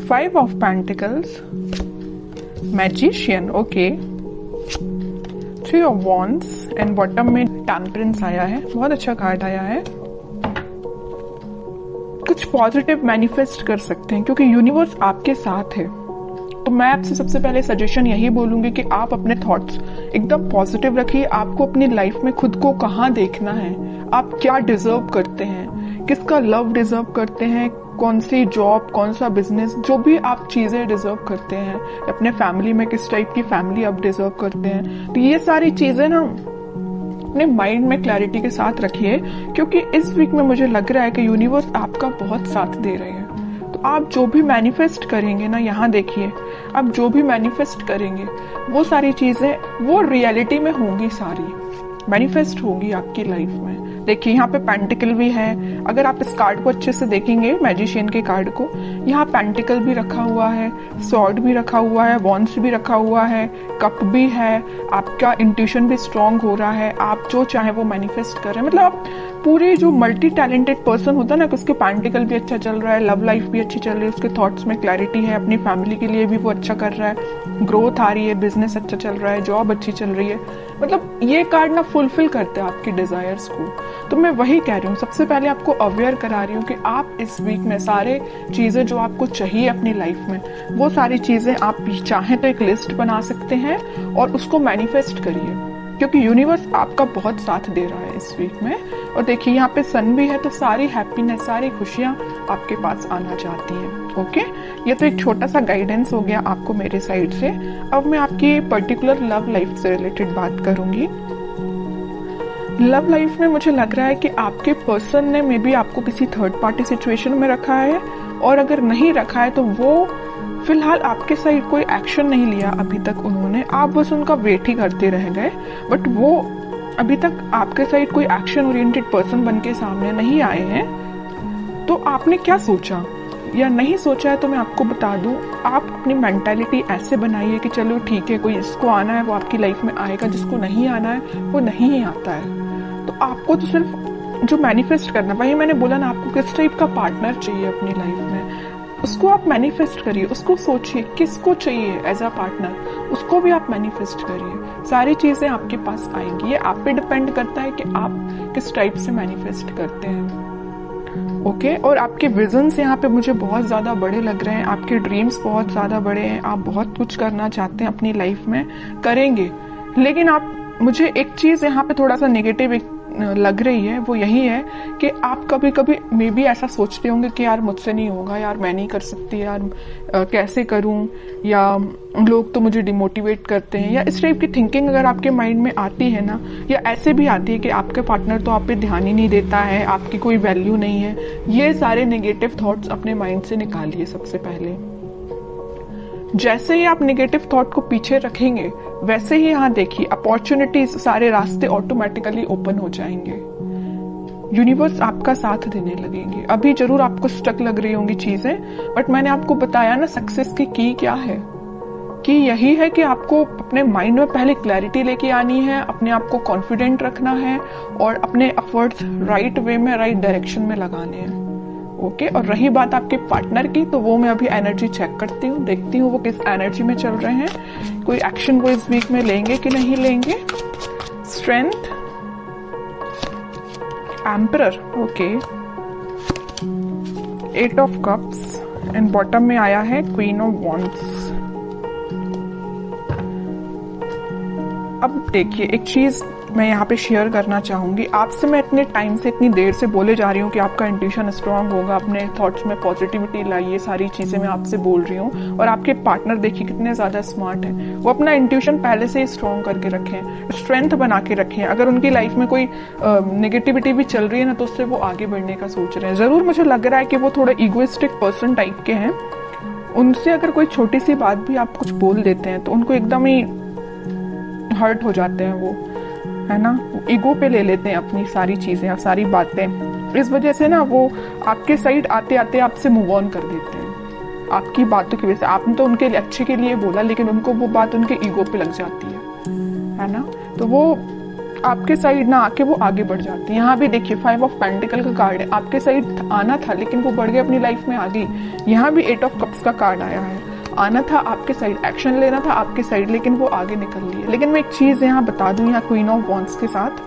5 of Pentacles, Magician, okay, 3 of Wands and bottom में temperance आया है। बहुत अच्छा कार्ड आया है। कुछ पॉजिटिव मैनिफेस्ट कर सकते हैं क्योंकि यूनिवर्स आपके साथ है। तो मैं आपसे सबसे पहले सजेशन यही बोलूंगी कि आप अपने थॉट्स एकदम पॉजिटिव रखिए। आपको अपनी लाइफ में खुद को कहाँ देखना है, आप क्या डिजर्व करते हैं, किसका लव डिजर्व करते हैं, कौन सी जॉब, कौन सा बिजनेस, जो भी आप चीजें डिजर्व करते हैं, अपने फैमिली में किस टाइप की फैमिली आप डिजर्व करते हैं। तो ये सारी चीजें ना अपने माइंड में क्लैरिटी के साथ रखिए क्योंकि इस वीक में मुझे लग रहा है कि यूनिवर्स आपका बहुत साथ दे रहे हैं। तो आप जो भी मैनिफेस्ट करेंगे ना, यहाँ देखिए, आप जो भी मैनिफेस्ट करेंगे वो सारी चीजें वो रियलिटी में होंगी, सारी मैनिफेस्ट होगी आपकी लाइफ में। देखिए यहाँ पे पेंटिकल भी है। अगर आप इस कार्ड को अच्छे से देखेंगे, मैजिशियन के कार्ड को, यहाँ पेंटिकल भी रखा हुआ है, स्वॉर्ड भी रखा हुआ है, वॉन्ड्स भी रखा हुआ है, कप भी है। आपका इंट्यूशन भी स्ट्रांग हो रहा है, आप जो चाहे वो मैनिफेस्ट कर रहे हैं। मतलब आप पूरे जो मल्टी टैलेंटेड पर्सन होता है ना, कि उसके पेंटिकल भी अच्छा चल रहा है, लव लाइफ भी अच्छी चल रही है, उसके थॉट्स में क्लैरिटी है, अपनी फैमिली के लिए भी वो अच्छा कर रहा है, ग्रोथ आ रही है, बिजनेस अच्छा चल रहा है, जॉब अच्छी चल रही है। मतलब ये कार्ड ना फुलफिल करते हैं आपकी डिजायर्स को। तो मैं वही कह रही हूँ, सबसे पहले आपको अवेयर करा रही हूँ कि आप इस वीक में सारे चीजें जो आपको चाहिए अपनी लाइफ में, वो सारी चीजें आप चाहें तो एक लिस्ट बना सकते हैं और उसको मैनिफेस्ट करिए क्योंकि यूनिवर्स आपका बहुत साथ दे रहा है इस वीक में। और देखिए यहाँ पे सन भी है, तो सारी हैप्पीनेस, सारी खुशियां आपके पास आना चाहती हैं। ओके, ये तो एक छोटा सा गाइडेंस हो गया आपको मेरे साइड से। अब मैं आपकी पर्टिकुलर लव लाइफ से रिलेटेड बात करूंगी। लव लाइफ में मुझे लग रहा है कि आपके पर्सन ने मे बी आपको किसी थर्ड पार्टी सिचुएशन में रखा है, और अगर नहीं रखा है तो वो फिलहाल आपके साइड कोई एक्शन नहीं लिया अभी तक उन्होंने, आप बस उनका वेट ही करते रह गए। बट वो अभी तक आपके साइड कोई एक्शन ओरिएंटेड पर्सन बन के सामने नहीं आए हैं। तो आपने क्या सोचा या नहीं सोचा है तो मैं आपको बता दूं, आप अपनी मेंटालिटी ऐसे बनाइए कि चलो ठीक है, कोई जिसको आना है वो आपकी लाइफ में आएगा, जिसको नहीं आना है वो नहीं ही आता है। तो आपको तो सिर्फ जो मैनिफेस्ट करना, वही मैंने बोला ना, आपको किस टाइप का पार्टनर चाहिए अपनी लाइफ में, उसको आप मैनिफेस्ट करिए, उसको सोचिए किसको चाहिए एज अ पार्टनर, उसको भी आप मैनिफेस्ट करिए। सारी चीजें आपके पास आएंगी। ये आप पे डिपेंड करता है कि आप किस टाइप से मैनिफेस्ट करते हैं। ओके, और आपके विजन्स यहाँ पे मुझे बहुत ज्यादा बड़े लग रहे हैं, आपके ड्रीम्स बहुत ज्यादा बड़े हैं, आप बहुत कुछ करना चाहते हैं अपनी लाइफ में, करेंगे। लेकिन आप, मुझे एक चीज यहाँ पे थोड़ा सा नेगेटिव लग रही है, वो यही है कि आप कभी कभी मे बी ऐसा सोचते होंगे कि यार मुझसे नहीं होगा, यार मैं नहीं कर सकती, यार कैसे करूं, या लोग तो मुझे डिमोटिवेट करते हैं, या इस टाइप की थिंकिंग अगर आपके माइंड में आती है ना, या ऐसे भी आती है कि आपके पार्टनर तो आप पे ध्यान ही नहीं देता है, आपकी कोई वैल्यू नहीं है, ये सारे नेगेटिव थॉट्स अपने माइंड से निकालिए सबसे पहले। जैसे ही आप नेगेटिव थॉट को पीछे रखेंगे, वैसे ही यहाँ देखिए अपॉर्चुनिटीज, सारे रास्ते ऑटोमेटिकली ओपन हो जाएंगे। यूनिवर्स आपका साथ देने लगेंगे। अभी जरूर आपको स्टक लग रही होंगी चीजें, बट मैंने आपको बताया ना सक्सेस की क्या है, कि यही है कि आपको अपने माइंड में पहले क्लैरिटी लेके आनी है, अपने आप को कॉन्फिडेंट रखना है और अपने एफर्ट्स राइट वे में, राइट डायरेक्शन में लगाने हैं। ओके, और रही बात आपके पार्टनर की, तो वो मैं अभी एनर्जी चेक करती हूँ, देखती हूँ वो किस एनर्जी में चल रहे हैं, कोई एक्शन वो इस वीक में लेंगे कि नहीं लेंगे। Strength, emperor, okay, 8 of cups and bottom में आया है क्वीन ऑफ वॉन्ड्स। अब देखिए, एक चीज मैं यहाँ पे शेयर करना चाहूंगी आपसे। मैं इतने टाइम से, इतनी देर से बोले जा रही हूँ कि आपका इंट्यूशन स्ट्रांग होगा, अपने थॉट्स में पॉजिटिविटी लाइए, सारी चीजें मैं आपसे बोल रही हूँ। और आपके पार्टनर देखिए कितने ज्यादा स्मार्ट हैं, वो अपना इंट्यूशन पहले से ही स्ट्रांग करके रखें, स्ट्रेंथ बना के रखें। अगर उनकी लाइफ में कोई नेगेटिविटी भी चल रही है ना, तो उससे वो आगे बढ़ने का सोच रहे हैं। जरूर मुझे लग रहा है कि वो थोड़ा इगोइस्टिक पर्सन टाइप के हैं। उनसे अगर कोई छोटी सी बात भी आप कुछ बोल देते हैं तो उनको एकदम ही हर्ट हो जाते हैं, वो है ना, ईगो पे ले लेते हैं अपनी सारी चीजें, सारी बातें। इस वजह से ना वो आपके साइड आते आते आपसे मूव ऑन कर देते हैं आपकी बातों की वजह से। आपने तो उनके अच्छे के लिए बोला, लेकिन उनको वो बात उनके ईगो पे लग जाती है ना। तो वो आपके साइड ना आके वो आगे बढ़ जाती है। यहाँ भी देखिए 5 ऑफ पेंटिकल का कार्ड है, आपके साइड आना था लेकिन वो बढ़ गए, अपनी लाइफ में आ गई। यहाँ भी 8 ऑफ कप्स का कार्ड आया है, आना था आपके साइड, एक्शन लेना था आपके साइड, लेकिन वो आगे निकल लिए। लेकिन मैं एक चीज यहाँ बता दूं, यहाँ क्वीन ऑफ वॉन्ड्स के साथ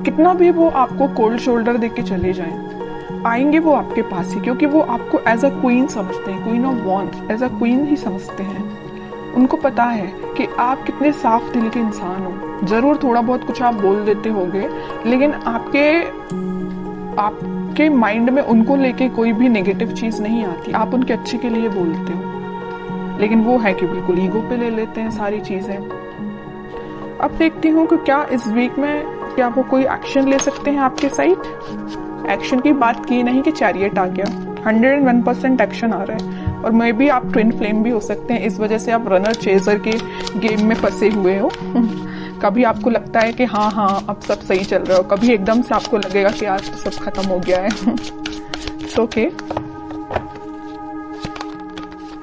कितना भी वो आपको कोल्ड शोल्डर देके चले जाएं, आएंगे वो आपके पास ही, क्योंकि वो आपको एज अ क्वीन समझते हैं, queen of wands as a queen ही समझते हैं। उनको पता है कि आप कितने साफ दिल के इंसान हो। जरूर थोड़ा बहुत कुछ आप बोल देते होंगे, लेकिन आपके माइंड में उनको लेके कोई भी नेगेटिव चीज नहीं आती, आप उनके अच्छे के लिए बोलते हो। लेकिन वो है कि बिल्कुल ईगो पे ले लेते हैं सारी चीजें। अब देखती हूँ कि क्या इस वीक में क्या वो कोई एक्शन ले सकते हैं आपके साइड। एक्शन की बात की नहीं कि चैरियट आ गया, 101% एक्शन आ रहा है। और मे बी आप ट्विन फ्लेम भी हो सकते हैं, इस वजह से आप रनर चेजर के गेम में फंसे हुए हो। कभी आपको लगता है कि हाँ अब सब सही चल रहा हो, कभी एकदम से आपको लगेगा कि आज तो सब खत्म हो गया है। ओके,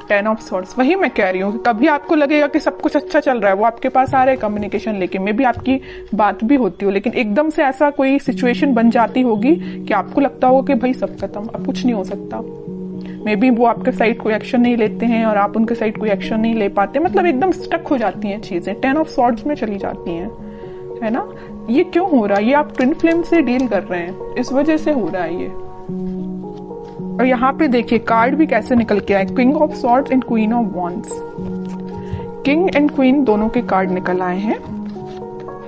10 ऑफ सॉर्ड्स, वही मैं कह रही हूँ कि कभी आपको लगेगा कि सब कुछ अच्छा चल रहा है, वो आपके पास आ रहे हैं कम्युनिकेशन लेके, मे बी आपकी बात भी होती हो, लेकिन एकदम से ऐसा कोई सिचुएशन बन जाती होगी कि आपको लगता होगा कि भाई सब खत्म, अब कुछ नहीं हो सकता। मे बी वो आपके साइड कोई एक्शन नहीं लेते हैं और आप उनके साइड कोई एक्शन नहीं ले पाते, मतलब एकदम स्टक हो जाती हैं चीजें, 10 ऑफ सॉर्ड्स में चली जाती हैं, है ना। ये क्यों हो रहा है? ये आप ट्विन फ्लेम से डील कर रहे हैं, इस वजह से हो रहा है ये। और यहाँ पे देखिए कार्ड भी कैसे निकल के आए, king of swords and queen of wands. King and queen दोनों के कार्ड निकल आए हैं,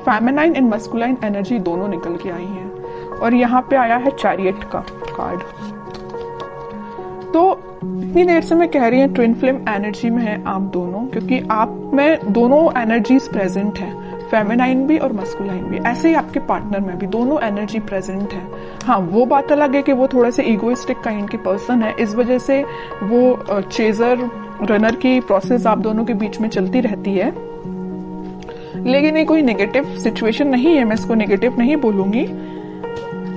फेमिनाइन एंड मस्कुलाइन एनर्जी दोनों निकल के आई हैं। और यहाँ पे आया है चैरियट का कार्ड। तो इतनी देर से मैं कह रही हूँ ट्विन फ्लेम एनर्जी में है आप दोनों, क्योंकि आप में दोनों एनर्जीज प्रेजेंट है, फेमिनाइन भी और मस्कुलाइन भी। ऐसे ही आपके पार्टनर में भी दोनों एनर्जी प्रेजेंट है। हाँ, वो बात अलग है कि वो थोड़े से इगोइस्टिक काइंड की पर्सन है, इस वजह से वो चेजर रनर की प्रोसेस आप दोनों के बीच में चलती रहती है। लेकिन ये कोई नेगेटिव सिचुएशन नहीं है, मैं इसको नेगेटिव नहीं बोलूंगी।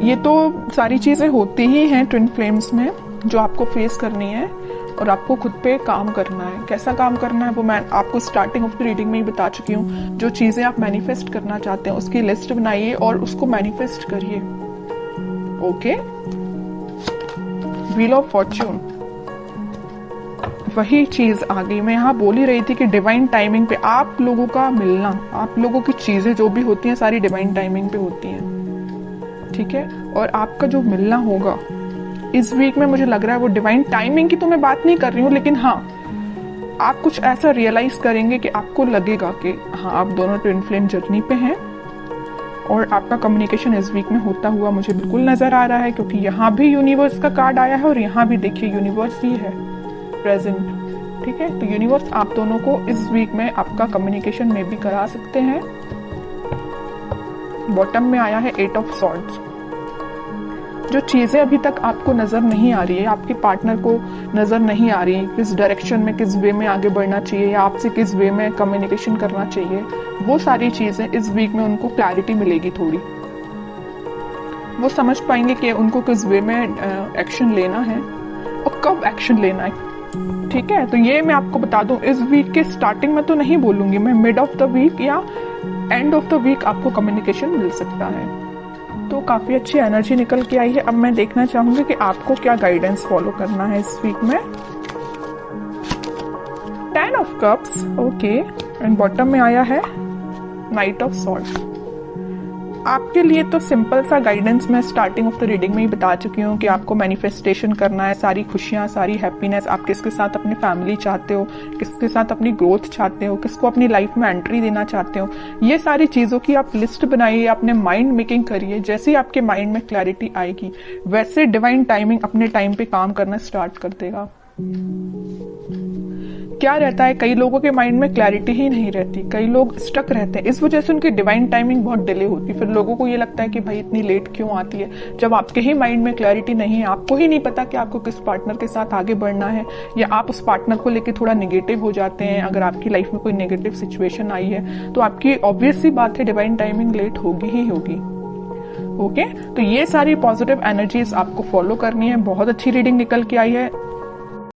ये तो सारी चीजें होती ही हैं ट्विन फ्लेम्स में, जो आपको फेस करनी है और आपको खुद पे काम करना है। कैसा काम करना है वो मैं आपको स्टार्टिंग ऑफ द रीडिंग में ही बता चुकी हूँ। जो चीजें आप मैनिफेस्ट करना चाहते हैं उसकी लिस्ट बनाइए और उसको मैनिफेस्ट करिए। ओके, व्हील ऑफ फॉर्च्यून, वही चीज आ गई। मैं यहाँ बोल ही रही थी कि डिवाइन टाइमिंग पे आप लोगों का मिलना, आप लोगों की चीजें जो भी होती हैं सारी डिवाइन टाइमिंग पे होती हैं, ठीक है। और आपका जो मिलना होगा इस वीक में, मुझे लग रहा है वो डिवाइन टाइमिंग की तो मैं बात नहीं कर रही हूँ, लेकिन हाँ आप कुछ ऐसा रियलाइज करेंगे कि आपको लगेगा कि हाँ आप दोनों ट्विन फ्लेम जर्नी पे हैं और आपका कम्युनिकेशन इस वीक में होता हुआ मुझे बिल्कुल नजर आ रहा है। क्योंकि यहाँ भी यूनिवर्स का कार्ड आया है और यहाँ भी देखिए यूनिवर्स ही है प्रेजेंट, ठीक है। तो यूनिवर्स आप दोनों को इस वीक में आपका कम्युनिकेशन में भी करा सकते हैं। बॉटम में आया है 8 ऑफ सॉर्ड्स। जो चीजें अभी तक आपको नजर नहीं आ रही है, आपके पार्टनर को नजर नहीं आ रही किस डायरेक्शन में, किस वे में आगे बढ़ना चाहिए या आपसे किस वे में कम्युनिकेशन करना चाहिए, वो सारी चीजें इस वीक में उनको क्लैरिटी मिलेगी थोड़ी। वो समझ पाएंगे कि उनको किस वे में एक्शन लेना है और कब एक्शन लेना है, ठीक है। तो ये मैं आपको बता दूं, इस वीक के स्टार्टिंग में तो नहीं बोलूंगी मैं, मिड ऑफ द वीक या एंड ऑफ द वीक आपको कम्युनिकेशन मिल सकता है। तो काफी अच्छी एनर्जी निकल के आई है। अब मैं देखना चाहूंगी कि आपको क्या गाइडेंस फॉलो करना है इस वीक में। 10 of cups, okay, and bottom में आया है नाइट ऑफ सॉर्ड्स। आपके लिए तो सिंपल सा गाइडेंस मैं स्टार्टिंग ऑफ द रीडिंग में ही बता चुकी हूँ कि आपको मैनिफेस्टेशन करना है, सारी खुशियां, सारी हैप्पीनेस। आप किसके साथ अपनी फैमिली चाहते हो, किसके साथ अपनी ग्रोथ चाहते हो, किसको अपनी लाइफ में एंट्री देना चाहते हो, ये सारी चीजों की आप लिस्ट बनाइए, अपने माइंड मेकिंग करिए। जैसे ही आपके माइंड में क्लैरिटी आएगी वैसे डिवाइन टाइमिंग अपने टाइम पे काम करना स्टार्ट कर देगा। क्या रहता है, कई लोगों के माइंड में क्लैरिटी ही नहीं रहती, कई लोग स्टक रहते हैं, इस वजह से उनकी डिवाइन टाइमिंग बहुत डिले होती है। फिर लोगों को ये लगता है कि भाई इतनी लेट क्यों आती है, जब आपके ही माइंड में क्लैरिटी नहीं है, आपको ही नहीं पता कि आपको किस पार्टनर के साथ आगे बढ़ना है, या आप उस पार्टनर को लेकर थोड़ा नेगेटिव हो जाते हैं। अगर आपकी लाइफ में कोई नेगेटिव सिचुएशन आई है तो आपकी ऑब्वियस सी बात है डिवाइन टाइमिंग लेट होगी ही होगी। ओके, तो ये सारी पॉजिटिव एनर्जीज आपको फॉलो करनी है। बहुत अच्छी रीडिंग निकल के आई है।